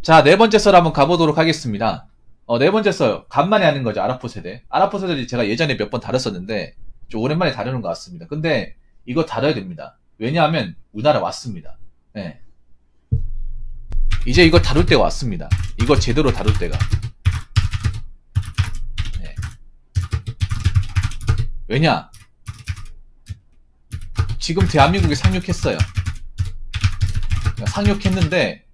자, 네 번째 썰 한번 가보도록 하겠습니다. 네 번째 썰, 간만에 하는 거죠. 아라포 세대. 아라포 세대를 제가 예전에 몇 번 다뤘었는데, 좀 오랜만에 다루는 것 같습니다. 근데, 이거 다뤄야 됩니다. 왜냐하면, 우리나라 왔습니다. 네. 이제 이거 다룰 때가 왔습니다. 이거 제대로 다룰 때가. 네. 왜냐? 지금 대한민국에 상륙했어요. 상륙했는데,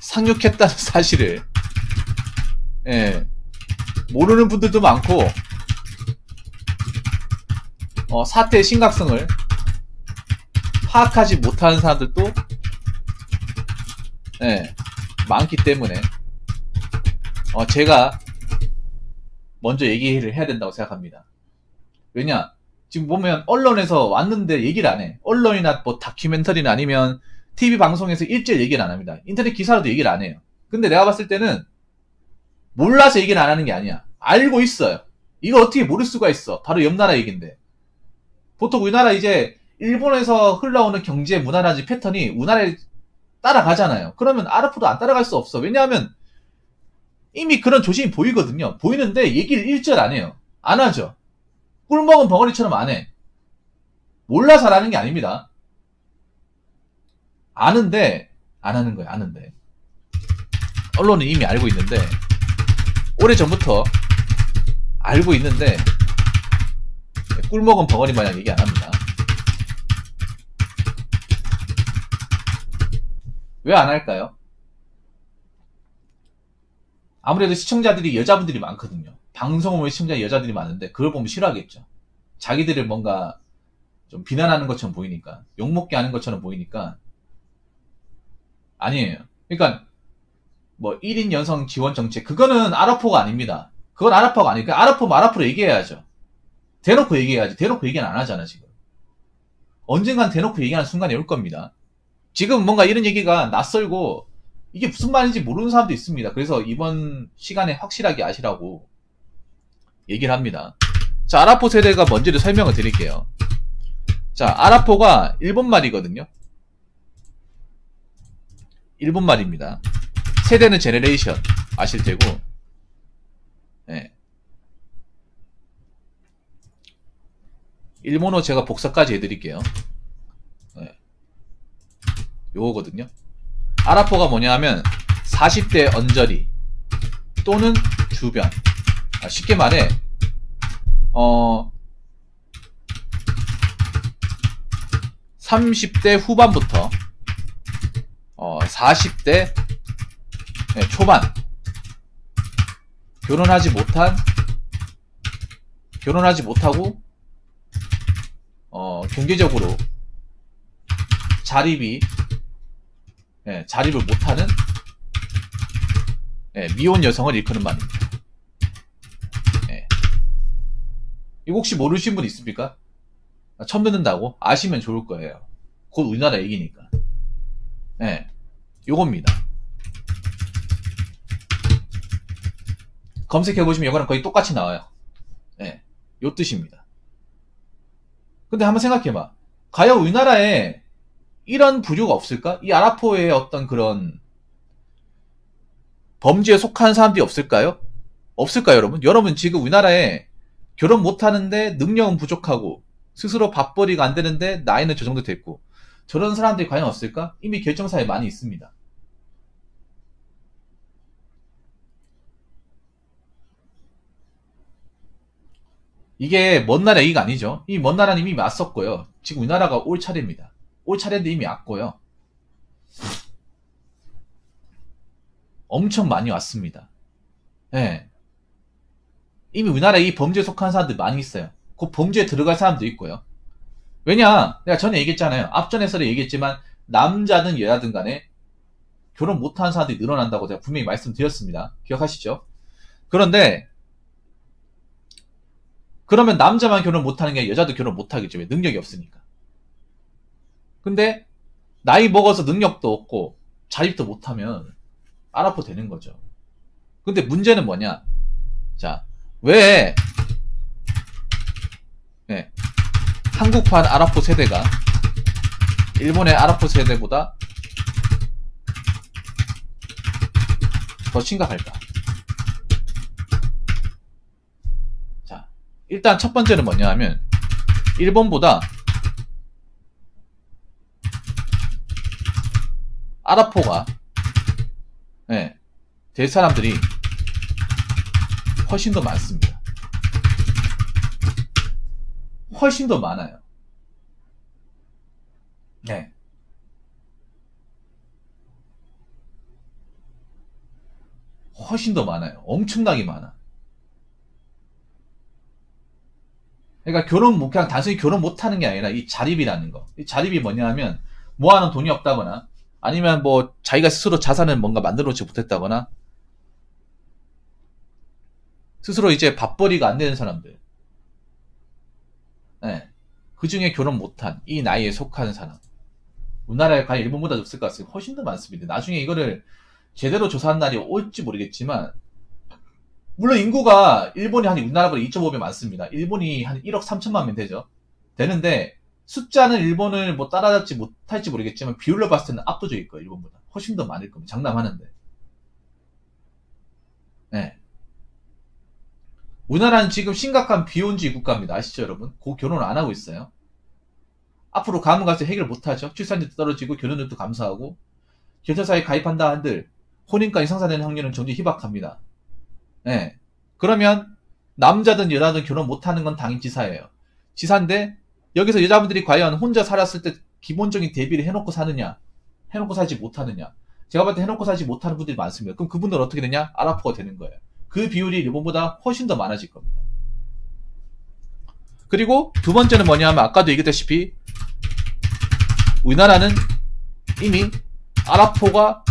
상륙했다는 사실을 모르는 분들도 많고 사태의 심각성을 파악하지 못하는 사람들도 많기 때문에 제가 먼저 얘기를 해야 된다고 생각합니다. 왜냐? 지금 보면 언론에서 왔는데 얘기를 안 해. 언론이나 뭐 다큐멘터리나 아니면 TV 방송에서 일제히 얘기를 안 합니다. 인터넷 기사로도 얘기를 안 해요. 근데 내가 봤을 때는 몰라서 얘기를 안 하는 게 아니야. 알고 있어요. 이거 어떻게 모를 수가 있어. 바로 옆 나라 얘기인데. 보통 우리나라 이제 일본에서 흘러오는 경제 문화라든지 패턴이 우리나라에 따라가잖아요. 그러면 아랍도 안 따라갈 수 없어. 왜냐하면 이미 그런 조짐이 보이거든요. 보이는데 얘기를 일절 안 해요. 안 하죠. 꿀먹은 벙어리처럼 안 해. 몰라서 안 하는 게 아닙니다. 아는데 안 하는 거예요. 아는데 언론은 이미 알고 있는데 오래전부터 알고 있는데 꿀먹은 벙어리 마냥 얘기 안 합니다. 왜 안 할까요? 아무래도 시청자들이 여자분들이 많거든요. 방송을 보면 시청자 여자들이 많은데 그걸 보면 싫어하겠죠. 자기들을 뭔가 좀 비난하는 것처럼 보이니까, 욕먹게 하는 것처럼 보이니까. 아니에요. 그러니까 뭐 1인 여성 지원 정책, 그거는 아랍포가 아닙니다. 그건 아랍포가 아니니까 아랍포면 아랍포로 얘기해야죠. 대놓고 얘기해야지. 대놓고 얘기는 안 하잖아. 지금 언젠간 대놓고 얘기하는 순간이 올 겁니다. 지금 뭔가 이런 얘기가 낯설고 이게 무슨 말인지 모르는 사람도 있습니다. 그래서 이번 시간에 확실하게 아시라고 얘기를 합니다. 자, 아랍포 세대가 뭔지를 설명을 드릴게요. 자, 아랍포가 일본말이거든요. 일본말입니다. 세대는 제네레이션 아실 테고, 일본어 제가 복사까지 해드릴게요. 요거거든요. 아랍포가 뭐냐 하면 40대 언저리 또는 주변, 쉽게 말해 30대 후반부터 40대 초반, 결혼하지 못하고 경제적으로 자립을 못하는 미혼 여성을 일컫는 말입니다. 이거 혹시 모르신 분 있습니까? 처음 듣는다고? 아시면 좋을 거예요. 곧 우리나라 얘기니까. 요겁니다. 검색해보시면 이거랑 거의 똑같이 나와요. 요 뜻입니다. 근데 한번 생각해봐. 과연 우리나라에 이런 부류가 없을까? 이 아랍포의 어떤 그런 범죄에 속한 사람들이 없을까요? 없을까요, 여러분? 여러분 지금 우리나라에 결혼 못하는데 능력은 부족하고 스스로 밥벌이가 안 되는데 나이는 저 정도 됐고 저런 사람들이 과연 없을까? 이미 결정사에 많이 있습니다. 이게 먼 나라 얘기가 아니죠. 이 먼 나라는 이미 왔었고요. 지금 우리나라가 올 차례입니다. 올 차례인데 이미 왔고요. 엄청 많이 왔습니다. 이미 우리나라에 이 범죄에 속한 사람들 많이 있어요. 그 범죄에 들어갈 사람도 있고요. 왜냐? 내가 전에 얘기했잖아요. 앞전에서 얘기했지만 남자든 여자든 간에 결혼 못하는 사람들이 늘어난다고 제가 분명히 말씀드렸습니다. 기억하시죠? 그런데 그러면 남자만 결혼 못하는 게 아니라 여자도 결혼 못하겠죠. 왜? 능력이 없으니까. 근데 나이 먹어서 능력도 없고 자립도 못하면 아랍포 되는 거죠. 근데 문제는 뭐냐? 자, 왜 한국판 아랍포 세대가 일본의 아랍포 세대보다 더 심각할까? 자, 일단 첫 번째는 뭐냐 하면 일본보다 아랍포가 될 사람들이 훨씬 더 많습니다. 훨씬 더 많아요. 네. 훨씬 더 많아요. 엄청나게 많아. 그러니까 그냥 단순히 결혼 못하는 게 아니라 이 자립이라는 거. 이 자립이 뭐냐 하면 모아놓은 돈이 없다거나 아니면 뭐 자기가 스스로 자산을 뭔가 만들어놓지 못했다거나 스스로 이제 밥벌이가 안 되는 사람들. 네. 그 중에 결혼 못한 이 나이에 속하는 사람. 우리나라에 과연 일본보다 없을 것 같습니다. 훨씬 더 많습니다. 나중에 이거를 제대로 조사한 날이 올지 모르겠지만 물론 인구가 일본이 한 우리나라보다 2.5배 많습니다. 일본이 한 1억 3천만 명 되죠. 되는데 숫자는 일본을 뭐 따라잡지 못할지 모르겠지만 비율로 봤을 때는 압도적일 거예요. 일본보다. 훨씬 더 많을 겁니다. 장담하는데. 네. 우리나라는 지금 심각한 비혼주의 국가입니다. 아시죠 여러분? 결혼을 안 하고 있어요. 앞으로 가면 갈수록 해결 못하죠. 출산율도 떨어지고 결혼율도 감소하고 결혼사에 가입한다 한들 혼인까지 상산되는 확률은 점점 희박합니다. 네. 그러면 남자든 여자든 결혼 못하는 건 당연지사예요. 지사인데 여기서 여자분들이 과연 혼자 살았을 때 기본적인 대비를 해놓고 사느냐, 해놓고 살지 못하느냐. 제가 봤을 때 해놓고 살지 못하는 분들이 많습니다. 그럼 그분들은 어떻게 되냐? 아랍포가 되는 거예요. 그 비율이 일본보다 훨씬 더 많아질 겁니다. 그리고 두 번째는 뭐냐 하면 아까도 얘기했다시피 우리나라는 이미 아랍포가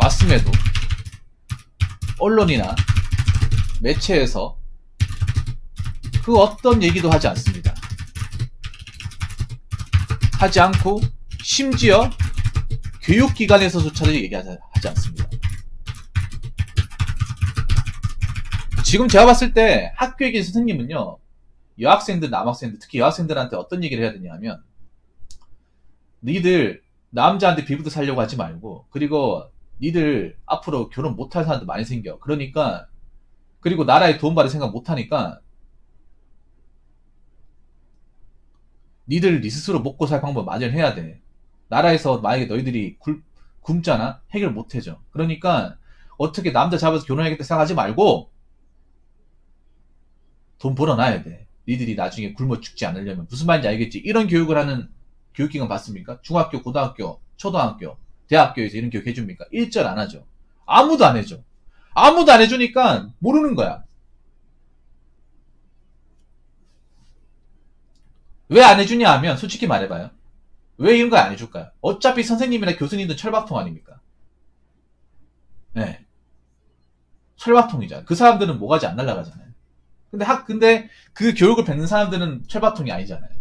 왔음에도 언론이나 매체에서 그 어떤 얘기도 하지 않습니다. 하지 않고 심지어 교육기관에서조차도 얘기하지 않습니다. 지금 제가 봤을 때 학교에 계신 선생님은요, 여학생들, 남학생들, 특히 여학생들한테 어떤 얘기를 해야 되냐면, 니들 남자한테 빌부터 살려고 하지 말고, 그리고 니들 앞으로 결혼 못할 사람도 많이 생겨. 그러니까, 그리고 나라에 돈 받을 생각 못하니까, 니들 니 스스로 먹고 살 방법 마련해야 돼. 나라에서 만약에 너희들이 굶잖아? 해결 못해줘. 그러니까, 어떻게 남자 잡아서 결혼하겠다 생각하지 말고, 돈 벌어놔야 돼. 니들이 나중에 굶어 죽지 않으려면. 무슨 말인지 알겠지? 이런 교육을 하는 교육기관 봤습니까? 중학교, 고등학교, 초등학교, 대학교에서 이런 교육 해줍니까? 일절 안 하죠. 아무도 안 해줘. 아무도 안 해주니까 모르는 거야. 왜 안 해주냐 하면 솔직히 말해봐요. 왜 이런 거 안 해줄까요? 어차피 선생님이나 교수님들 철밥통 아닙니까? 네. 철밥통이잖아. 그 사람들은 뭐가지 안 날라가잖아요. 근데 그 교육을 받는 사람들은 철밥통이 아니잖아요.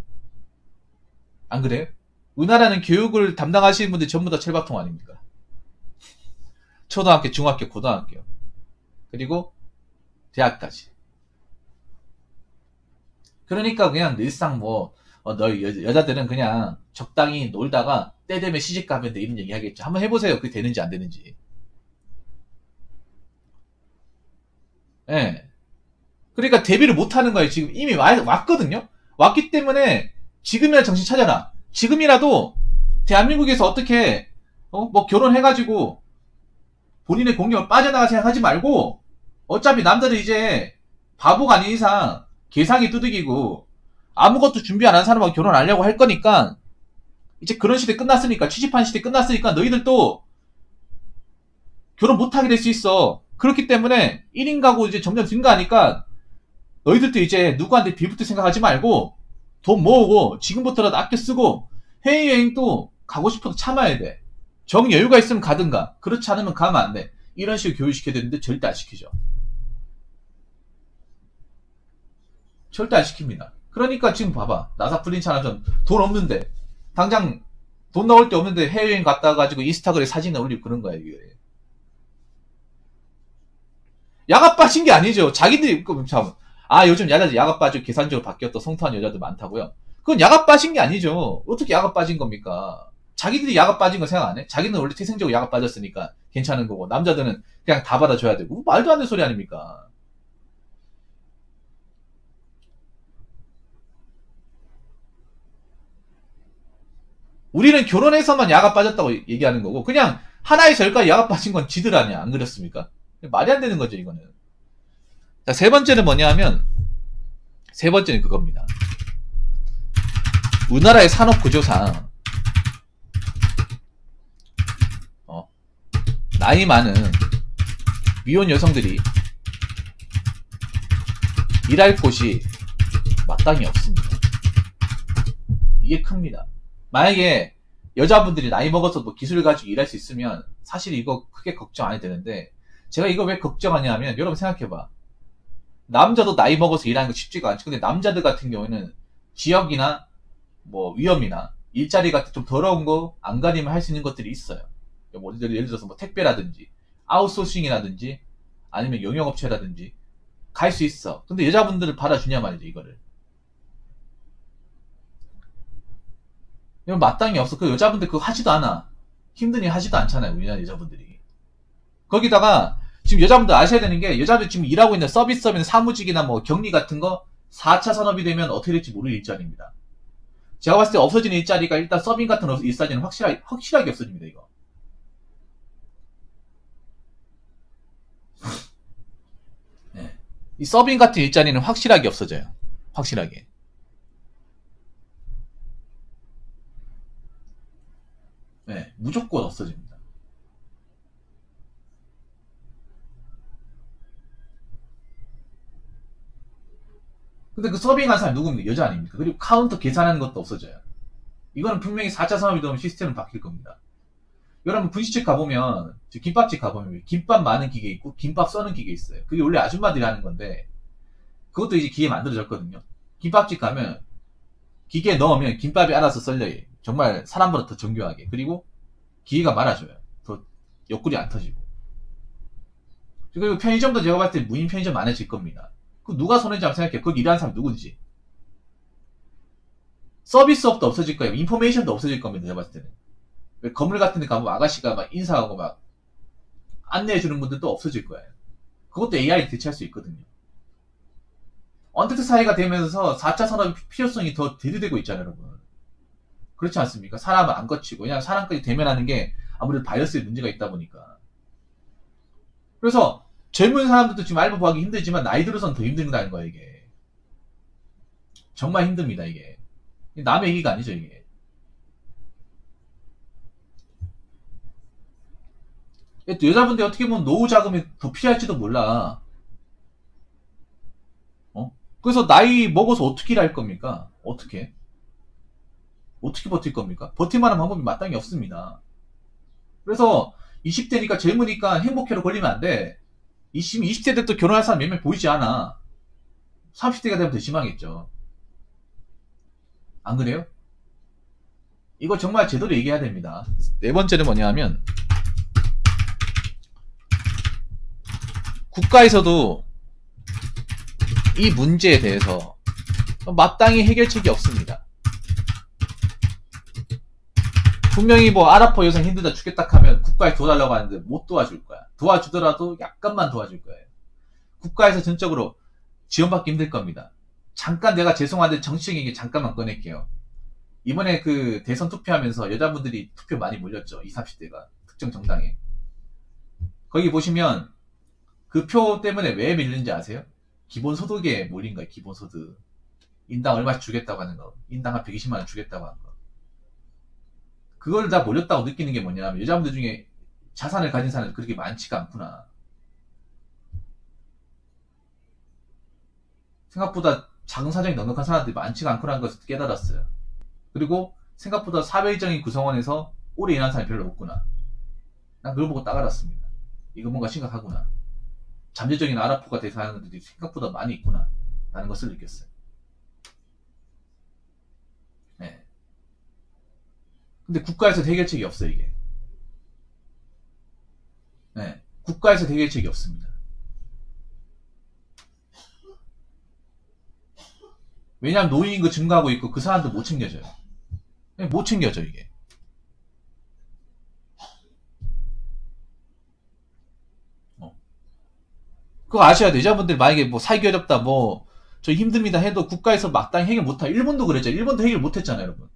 안 그래요? 우리나라는 교육을 담당하시는 분들이 전부 다 철밥통 아닙니까? 초등학교, 중학교, 고등학교. 그리고 대학까지. 그러니까 그냥 늘상 여자들은 그냥 적당히 놀다가 때 되면 시집 가면 돼 이런 얘기 하겠죠. 한번 해보세요. 그게 되는지 안 되는지. 예. 네. 그러니까 데뷔를 못 하는 거예요. 지금 이미 왔거든요? 왔기 때문에 지금이라도 정신 차려라. 지금이라도 대한민국에서 어떻게, 뭐 결혼해가지고 본인의 공력을 빠져나갈 생각하지 말고 어차피 남자들 이제 바보가 아닌 이상 계산기 두들기고 아무것도 준비 안 한 사람하고 결혼하려고 할 거니까 이제 그런 시대 끝났으니까 취직한 시대 끝났으니까 너희들도 결혼 못하게 될 수 있어. 그렇기 때문에 1인 가구 이제 점점 증가하니까 너희들도 이제 누구한테 빌부터 생각하지 말고 돈 모으고 지금부터라도 아껴 쓰고 해외여행도 가고 싶어도 참아야 돼. 정 여유가 있으면 가든가 그렇지 않으면 가면 안 돼. 이런 식으로 교육시켜야 되는데 절대 안 시키죠. 절대 안 시킵니다. 그러니까 지금 봐봐. 나사 풀린차나전 돈 없는데 당장 돈 나올 데 없는데 해외여행 갔다 가지고 인스타그램에 사진을 올리고 그런 거야 이게. 야가 빠진 게 아니죠. 자기들이 참 요즘 여자들 야가 빠지고 계산적으로 바뀌었다 성토한 여자들 많다고요. 그건 야가 빠진 게 아니죠. 어떻게 야가 빠진 겁니까? 자기들이 야가 빠진 거 생각 안 해? 자기는 원래 태생적으로 야가 빠졌으니까 괜찮은 거고 남자들은 그냥 다 받아줘야 되고 말도 안 되는 소리 아닙니까? 우리는 결혼해서만 야가 빠졌다고 얘기하는 거고 그냥 하나의 절까지 야가 빠진 건 지들 아니야. 안 그렇습니까? 말이 안 되는 거죠 이거는. 자, 세 번째는 뭐냐 하면 세 번째는 그겁니다. 우리나라의 산업 구조상 나이 많은 미혼 여성들이 일할 곳이 마땅히 없습니다. 이게 큽니다. 만약에 여자분들이 나이 먹어서 뭐 기술을 가지고 일할 수 있으면 사실 이거 크게 걱정 안 해도 되는데 제가 이거 왜 걱정하냐 하면 여러분 생각해봐. 남자도 나이 먹어서 일하는 거 쉽지가 않죠. 근데 남자들 같은 경우에는 지역이나 뭐 위험이나 일자리 같은 좀 더러운 거 안 가리면 할 수 있는 것들이 있어요. 뭐 예를 들어서 뭐 택배라든지 아웃소싱이라든지 아니면 용역업체라든지 갈 수 있어. 근데 여자분들을 받아주냐 말이죠 이거를. 이건 마땅히 없어. 그 여자분들 그거 하지도 않아. 힘드니 하지도 않잖아요 우리나라 여자분들이. 거기다가 지금 여자분들 아셔야 되는 게 여자분들 지금 일하고 있는 서비스업이나 사무직이나 뭐 격리 같은 거 4차 산업이 되면 어떻게 될지 모르는 일자리입니다. 제가 봤을 때 없어지는 일자리가 일단 서빙 같은 일자리는 확실하게 없어집니다 이거. 네. 이 서빙 같은 일자리는 확실하게 없어져요. 확실하게. 네, 무조건 없어집니다. 근데 그 서빙한 사람이 누굽니까? 여자 아닙니까? 그리고 카운터 계산하는 것도 없어져요. 이거는 분명히 4차 산업이 되면 시스템은 바뀔 겁니다. 여러분 분식집 가보면 김밥집 가보면 김밥 많은 기계 있고 김밥 써는 기계 있어요. 그게 원래 아줌마들이 하는 건데 그것도 이제 기계 만들어졌거든요. 김밥집 가면 기계에 넣으면 김밥이 알아서 썰려요. 정말 사람보다 더 정교하게. 그리고 기계가 말아줘요. 더 옆구리 안 터지고. 그리고 편의점도 제가 봤을 때 무인 편의점 많아질 겁니다. 그 누가 손해인지 한번 생각해요. 거기 일하는 사람 누군지. 서비스업도 없어질 거예요. 인포메이션도 없어질 겁니다. 제가 봤을 때는. 건물 같은 데 가면 아가씨가 막 인사하고 막 안내해주는 분들도 없어질 거예요. 그것도 AI 대체할 수 있거든요. 언택트 사회가 되면서 4차 산업의 필요성이 더 대두되고 있잖아요, 여러분. 그렇지 않습니까? 사람을 안 거치고 그냥 사람까지 대면하는 게 아무래도 바이러스의 문제가 있다 보니까. 그래서 젊은 사람들도 지금 알바 구하기 힘들지만 나이 들어서는 더 힘든다는 거예요, 이게. 정말 힘듭니다, 이게. 남의 얘기가 아니죠, 이게. 또 여자분들 어떻게 보면 노후 자금이 더 필요할지도 몰라. 그래서 나이 먹어서 어떻게 일할 겁니까? 어떻게 버틸 겁니까? 버틸만한 방법이 마땅히 없습니다. 그래서 20대니까 젊으니까 행복회로 걸리면 안 돼. 20대 때 또 결혼할 사람 몇 명 보이지 않아. 30대가 되면 더 심하겠죠. 안 그래요? 이거 정말 제대로 얘기해야 됩니다. 네 번째는 뭐냐 하면 국가에서도 이 문제에 대해서 마땅히 해결책이 없습니다. 분명히 뭐 아랍어 여성 힘들다 죽겠다 하면 국가에 도와달라고 하는데 못 도와줄 거야. 도와주더라도 약간만 도와줄 거예요. 국가에서 전적으로 지원받기 힘들 겁니다. 잠깐 내가 죄송한데 정치적인 얘기 잠깐만 꺼낼게요. 이번에 그 대선 투표하면서 여자분들이 투표 많이 몰렸죠. 20, 30대가 특정 정당에. 거기 보시면 그 표 때문에 왜 밀리는지 아세요? 기본소득에 몰린 거예요. 기본소득. 인당 얼마씩 주겠다고 하는 거. 인당 한 120만원 주겠다고 하는 거. 그걸 다 몰렸다고 느끼는 게 뭐냐면 여자분들 중에 자산을 가진 사람이 그렇게 많지가 않구나. 생각보다 작은 사정이 넉넉한 사람들이 많지가 않구나 하는 것을 깨달았어요. 그리고 생각보다 사회적인 구성원에서 오래 일하는 사람이 별로 없구나. 난 그걸 보고 딱 알았습니다. 이거 뭔가 심각하구나. 잠재적인 아랍포가 대사하는 분들이 생각보다 많이 있구나 라는 것을 느꼈어요. 네. 근데 국가에서 해결책이 없어요, 이게. 네. 국가에서 해결책이 없습니다. 왜냐하면 노인인구 증가하고 있고 그 사람들 못 챙겨줘요. 못 챙겨줘, 이게. 그거 아셔야 돼. 여자분들 만약에 뭐 살기 어렵다, 뭐, 저 힘듭니다 해도 국가에서 마땅히 해결 못하. 일본도 그랬죠. 일본도 해결 못했잖아요, 여러분.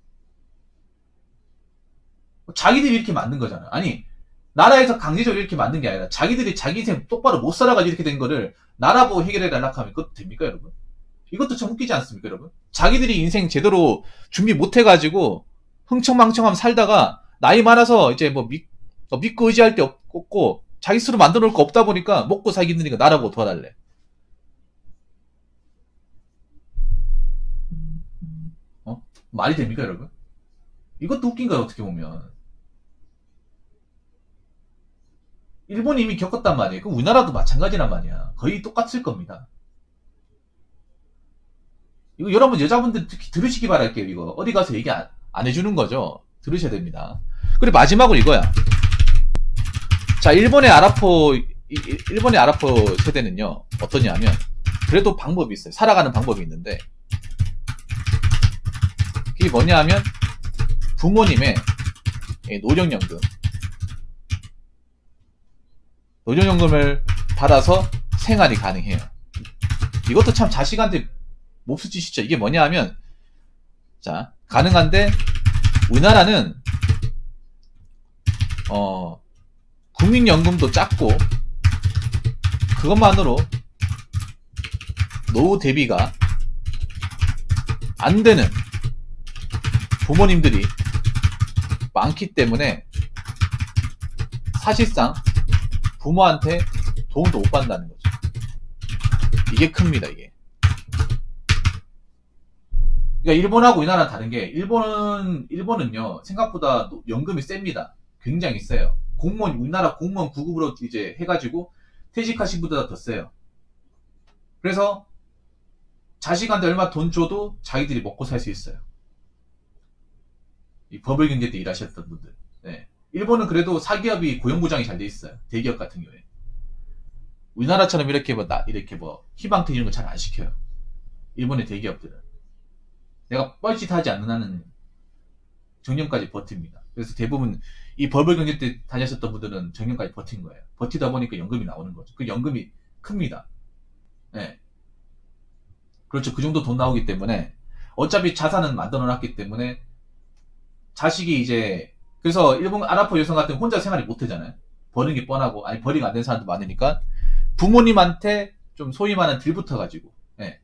자기들이 이렇게 만든 거잖아요. 아니, 나라에서 강제적으로 이렇게 만든 게 아니라 자기들이 자기 인생 똑바로 못 살아가지고 이렇게 된 거를 나라 보고 해결해달라고 하면 그것도 됩니까, 여러분? 이것도 참 웃기지 않습니까, 여러분? 자기들이 인생 제대로 준비 못 해가지고 흥청망청하면 살다가 나이 많아서 이제 뭐 믿고 의지할 게 없고 자기 스스로 만들어 놓을 거 없다 보니까 먹고 살기 힘드니까 나라고 도와달래. 어? 말이 됩니까, 여러분? 이것도 웃긴 거야, 어떻게 보면. 일본이 이미 겪었단 말이에요. 그럼 우리나라도 마찬가지란 말이야. 거의 똑같을 겁니다. 이거 여러분 여자분들 특히 들으시기 바랄게요. 이거 어디 가서 얘기 안 해주는 거죠. 들으셔야 됩니다. 그리고 마지막으로 이거야. 자, 일본의 아라포 세대는요 어떠냐면 그래도 방법이 있어요. 살아가는 방법이 있는데 그게 뭐냐 하면 부모님의 노령연금을 받아서 생활이 가능해요. 이것도 참 자식한테 몹쓸 짓이죠. 이게 뭐냐 하면 자, 가능한데 우리나라는 국민연금도 작고 그것만으로 노후 대비가 안 되는 부모님들이 많기 때문에 사실상 부모한테 도움도 못 받는다는 거죠. 이게 큽니다, 이게. 그러니까 일본하고 우리나라는 다른 게 일본은요 생각보다 연금이 셉니다. 굉장히 세요. 우리나라 공무원 9급으로 이제 해가지고 퇴직하신 분보다 더 세요. 그래서 자식한테 얼마 돈 줘도 자기들이 먹고 살 수 있어요. 이 버블 경제 때 일하셨던 분들. 네. 일본은 그래도 사기업이 고용보장이 잘 돼 있어요. 대기업 같은 경우에. 우리나라처럼 이렇게 희망퇴직인 거 잘 안 시켜요. 일본의 대기업들은. 내가 뻘짓하지 않는 한은 정년까지 버팁니다. 그래서 대부분 이 버블 경제 때 다녔었던 분들은 정년까지 버틴 거예요. 버티다 보니까 연금이 나오는 거죠. 그 연금이 큽니다. 네. 그렇죠. 그 정도 돈 나오기 때문에 어차피 자산은 만들어 놨기 때문에 자식이 이제 그래서 일본 아라포 여성 같은 혼자 생활이 못 하잖아요. 버는 게 뻔하고 아니 버리가 안 되는 사람도 많으니까 부모님한테 좀 소위 말하는 딜 붙어가지고 예.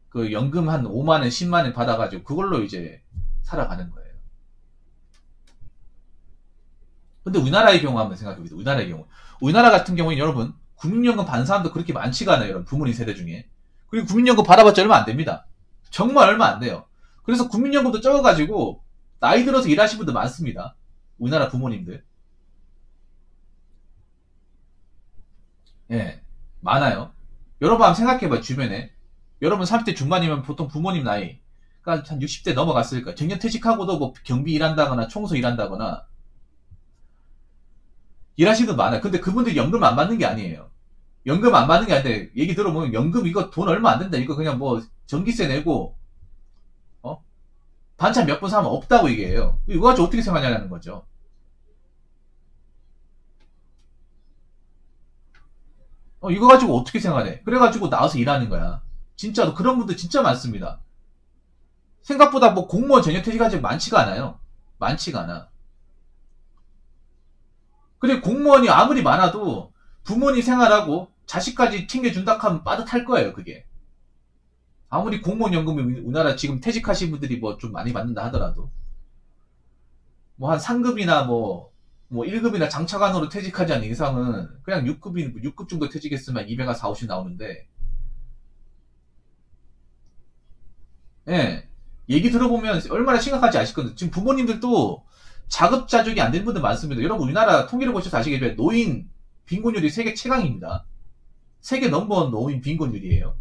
그 연금 한 5만원 10만원 받아가지고 그걸로 이제 살아가는 거예요. 근데 우리나라의 경우 한번 생각해보세요. 우리나라 같은 경우에 여러분 국민연금 받는 사람도 그렇게 많지가 않아요. 여러분 부모님 세대 중에. 그리고 국민연금 받아봤자 얼마 안 됩니다. 정말 얼마 안 돼요. 그래서 국민연금도 적어가지고 나이 들어서 일하시는 분들 많습니다. 우리나라 부모님들. 예, 많아요. 여러분 한번 생각해봐요, 주변에. 여러분 30대 중반이면 보통 부모님 나이, 그러니까 한 60대 넘어갔을 거예요. 정년 퇴직하고도 뭐 경비 일한다거나 청소 일한다거나 일하시는 분 많아요. 근데 그분들이 연금 안 받는 게 아니에요. 연금 안 받는 게 아닌데 얘기 들어보면 연금 이거 돈 얼마 안 된다. 이거 그냥 뭐 전기세 내고 반찬 몇 번 사면 없다고 얘기해요. 이거 가지고 어떻게 생각하냐는 거죠. 이거 가지고 어떻게 생각해? 그래가지고 나와서 일하는 거야. 진짜로 그런 분들 진짜 많습니다. 생각보다 뭐 공무원 전혀퇴직한 지 많지가 않아요. 많지가 않아. 그리고 공무원이 아무리 많아도 부모님 생활하고 자식까지 챙겨준다 하면 빠듯할 거예요, 그게. 아무리 공무원 연금이 우리나라 지금 퇴직하신 분들이 뭐 좀 많이 받는다 하더라도. 뭐 한 3급이나 뭐 1급이나 장차관으로 퇴직하지 않는 이상은 그냥 6급 정도 퇴직했으면 200한 4, 50 나오는데, 예. 얘기 들어보면 얼마나 심각한지 아실 건데, 지금 부모님들도 자급자족이 안 되는 분들 많습니다. 여러분, 우리나라 통계를 보셔서 아시겠지만, 노인 빈곤율이 세계 최강입니다. 세계 넘버원 노인 빈곤율이에요.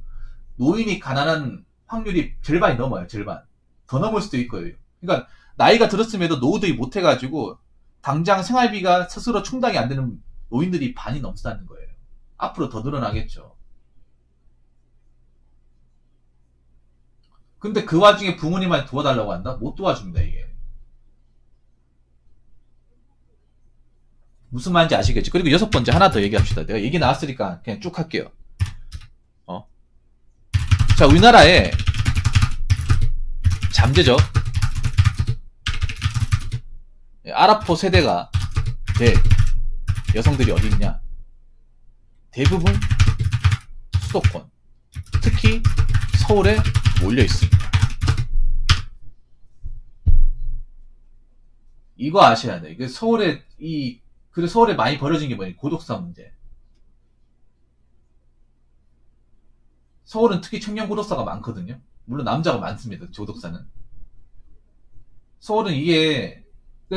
노인이 가난한 확률이 절반이 넘어요, 절반. 더 넘을 수도 있고요. 그러니까, 나이가 들었음에도 노후들이 못해가지고, 당장 생활비가 스스로 충당이 안 되는 노인들이 반이 넘는다는 거예요. 앞으로 더 늘어나겠죠. 근데 그 와중에 부모님한테 도와달라고 한다? 못 도와줍니다, 이게. 무슨 말인지 아시겠죠? 그리고 6번째 하나 더 얘기합시다. 내가 얘기 나왔으니까 그냥 쭉 할게요. 자, 우리나라에 잠재적 아랍포 세대가 될 여성들이 어디 있냐? 대부분 수도권, 특히 서울에 몰려 있습니다. 이거 아셔야 돼. 이게 그래 서울에 많이 벌어진 게 뭐냐? 고독사 문제. 서울은 특히 청년 고독사가 많거든요. 물론 남자가 많습니다. 고독사는. 서울은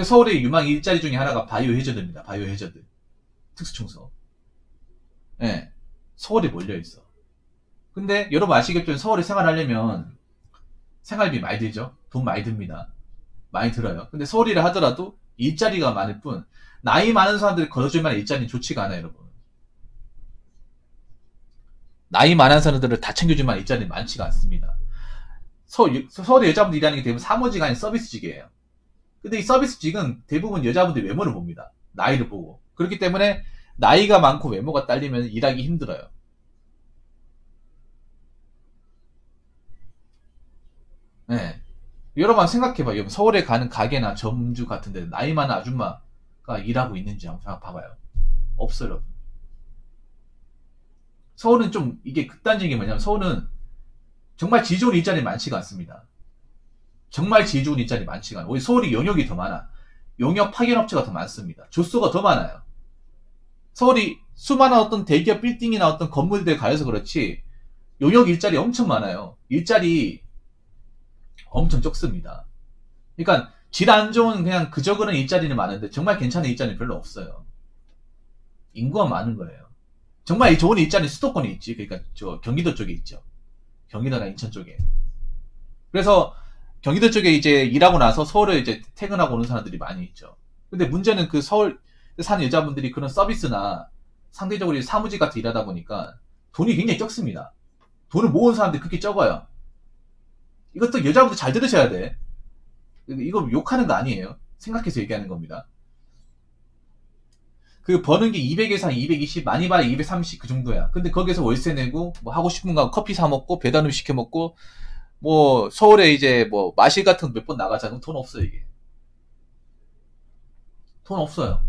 서울의 유망 일자리 중에 하나가 바이오 해저드입니다. 바이오 해저드. 특수청소. 예. 서울에 몰려있어. 근데 여러분 아시겠지만 서울에 생활하려면 생활비 많이 들죠? 돈 많이 듭니다. 많이 들어요. 근데 서울이라 하더라도 일자리가 많을 뿐 나이 많은 사람들이 걸어줄 만한 일자리는 좋지가 않아요, 여러분. 나이 많은 사람들을 다 챙겨줄 만한 일자리는 많지가 않습니다. 서울의 여자분들이 일하는 게 대부분 사무직 아닌 서비스직이에요. 근데 이 서비스직은 대부분 여자분들이 외모를 봅니다. 나이를 보고. 그렇기 때문에 나이가 많고 외모가 딸리면 일하기 힘들어요. 네. 여러분 생각해봐요. 여러분 서울에 가는 가게나 점주 같은 데 나이 많은 아줌마가 일하고 있는지 한번 봐봐요. 없어요, 여러분. 서울은 좀 이게 극단적인 게 뭐냐면 서울은 정말 질 좋은 일자리 많지가 않습니다. 정말 질 좋은 일자리 많지가 않아요. 오히려 서울이 용역이 더 많아. 용역 파견업체가 더 많습니다. 조수가 더 많아요. 서울이 수많은 어떤 대기업 빌딩이나 어떤 건물들에 가려서 그렇지 용역 일자리 엄청 많아요. 일자리 엄청 적습니다. 그러니까 질 안 좋은 그냥 그저 그런 일자리는 많은데 정말 괜찮은 일자리는 별로 없어요. 인구가 많은 거예요. 정말 좋은 일자리는 수도권에 있지. 그러니까 저 경기도 쪽에 있죠. 경기도나 인천 쪽에. 그래서 경기도 쪽에 이제 일하고 나서 서울에 이제 퇴근하고 오는 사람들이 많이 있죠. 근데 문제는 그 서울 사는 여자분들이 그런 서비스나 상대적으로 사무직 같은 일하다 보니까 돈이 굉장히 적습니다. 돈을 모은 사람들이 그렇게 적어요. 이것도 여자분들 잘 들으셔야 돼. 이거 욕하는 거 아니에요. 생각해서 얘기하는 겁니다. 그 버는 게 200에서 220, 많이 봐야 230 그 정도야. 근데 거기서 월세 내고 뭐 하고 싶은 거 커피 사 먹고 배달음 시켜 먹고 뭐 서울에 이제 뭐 마실 같은 거 몇 번 나가자. 그럼 돈 없어요, 이게. 돈 없어요.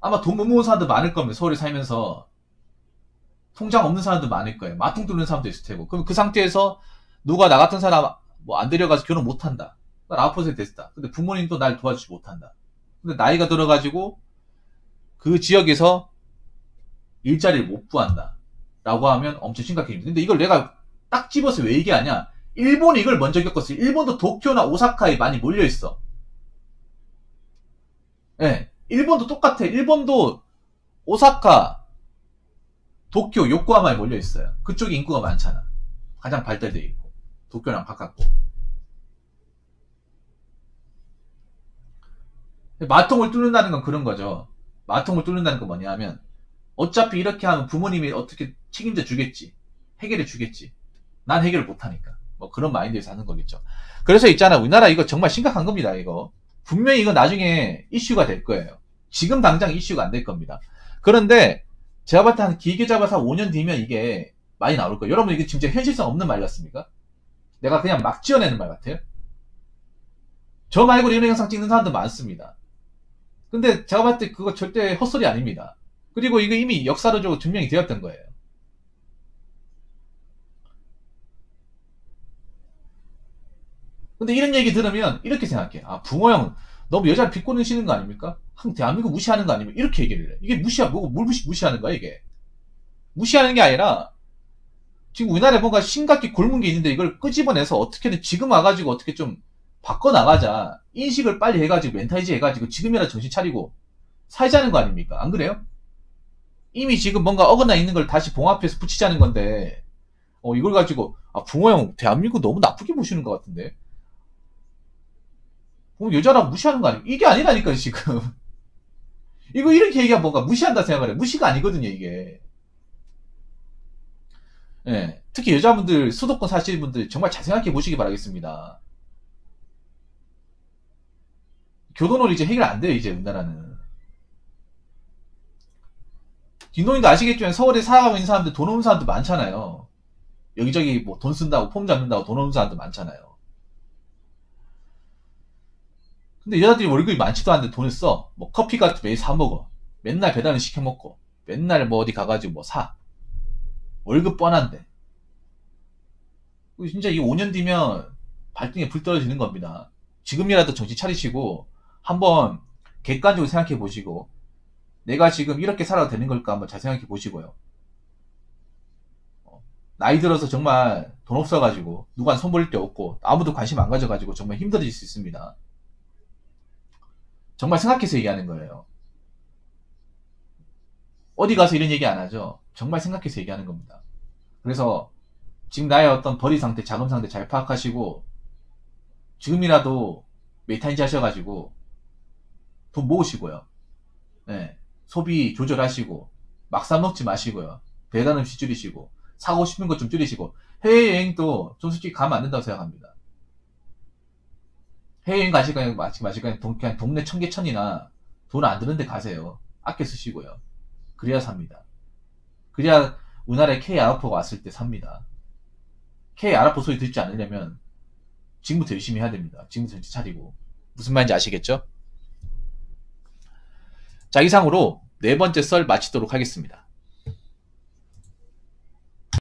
아마 돈 못 모은 사람도 많을 겁니다. 서울에 살면서 통장 없는 사람도 많을 거예요. 마통 뚫는 사람도 있을 테고. 그럼 그 상태에서 누가 나 같은 사람 뭐 안 데려가서 결혼 못 한다. 난 9% 됐다. 근데 부모님도 날 도와주지 못한다. 근데 나이가 들어가지고 그 지역에서 일자리를 못 구한다. 라고 하면 엄청 심각해집니다. 근데 이걸 내가 딱 집어서 왜 얘기하냐? 일본이 이걸 먼저 겪었어요. 일본도 도쿄나 오사카에 많이 몰려있어. 예. 네, 일본도 똑같아. 일본도 오사카, 도쿄, 요코하마에 몰려있어요. 그쪽에 인구가 많잖아. 가장 발달되어 있고. 도쿄랑 가깝고. 마통을 뚫는다는 건 그런 거죠. 마통을 뚫는다는 건 뭐냐 하면 어차피 이렇게 하면 부모님이 어떻게 책임져 주겠지. 해결해 주겠지. 난 해결을 못하니까. 뭐 그런 마인드에서 하는 거겠죠. 그래서 있잖아. 우리나라 이거 정말 심각한 겁니다. 이거. 분명히 이거 나중에 이슈가 될 거예요. 지금 당장 이슈가 안 될 겁니다. 그런데 제가 봤을 때 한 길게 잡아서 5년 뒤면 이게 많이 나올 거예요. 여러분 이게 진짜 현실성 없는 말 같습니까? 내가 그냥 막 지어내는 말 같아요? 저 말고 이런 영상 찍는 사람도 많습니다. 근데 제가 봤을 때 그거 절대 헛소리 아닙니다. 그리고 이거 이미 역사적으로 증명이 되었던 거예요. 근데 이런 얘기 들으면 이렇게 생각해. 아, 붕어형 너무 여자를 비꼬는 거 아닙니까? 대한민국 무시하는 거 아닙니까? 이렇게 얘기를 해. 이게 뭘 무시하는 거야, 이게? 무시하는 게 아니라 지금 우리나라에 뭔가 심각히 곪은 게 있는데 이걸 끄집어내서 어떻게든 지금 와가지고 어떻게 좀 바꿔나가자. 인식을 빨리 해가지고 멘탈이지 해가지고 지금이라도 정신 차리고 살자는 거 아닙니까? 안 그래요? 이미 지금 뭔가 어긋나 있는 걸 다시 봉합해서 붙이자는 건데 이걸 가지고 붕어형 대한민국 너무 나쁘게 보시는 것 같은데 여자라고 무시하는 거 아니에요? 이게 아니라니까요 지금. 이거 이렇게 얘기하면 뭔가 무시한다 생각을 해. 무시가 아니거든요 이게. 예, 특히 여자분들 수도권 사시는 분들 정말 잘 생각해 보시기 바라겠습니다. 교도는 이제 해결 안 돼요 이제 우리나라는. 김동인도 아시겠지만 서울에 살아가고 있는 사람들, 돈 없는 사람들 많잖아요. 여기저기 뭐 돈 쓴다고, 폼 잡는다고 돈 없는 사람들 많잖아요. 근데 여자들이 월급이 많지도 않은데 돈을 써. 뭐 커피 같은 매일 사 먹어. 맨날 배달을 시켜 먹고. 맨날 뭐 어디 가가지고 뭐 사. 월급 뻔한데. 진짜 이 5년 뒤면 발등에 불 떨어지는 겁니다. 지금이라도 정신 차리시고 한번 객관적으로 생각해 보시고 내가 지금 이렇게 살아도 되는 걸까 한번 잘 생각해 보시고요. 나이 들어서 정말 돈 없어가지고 누구한테 손 벌릴 데 없고 아무도 관심 안 가져가지고 정말 힘들어질 수 있습니다. 정말 생각해서 얘기하는 거예요. 어디 가서 이런 얘기 안 하죠. 정말 생각해서 얘기하는 겁니다. 그래서 지금 나의 어떤 벌이 상태, 자금 상태 잘 파악하시고 지금이라도 메타인지 하셔가지고 돈 모으시고요. 네, 소비 조절하시고 막 사먹지 마시고요. 배달 음식 줄이시고 사고 싶은 것 좀 줄이시고 해외여행도 좀 솔직히 가면 안 된다고 생각합니다. 해외여행 가실 거면 그냥 동네 청계천이나 돈 안 드는 데 가세요. 아껴 쓰시고요. 그래야 삽니다. 그래야 우리나라에 K-아라포가 왔을 때 삽니다. K-아라포 소리 듣지 않으려면 지금부터 열심히 해야 됩니다. 지금부터 정신 차리고. 무슨 말인지 아시겠죠? 자, 이상으로 네 번째 썰 마치도록 하겠습니다.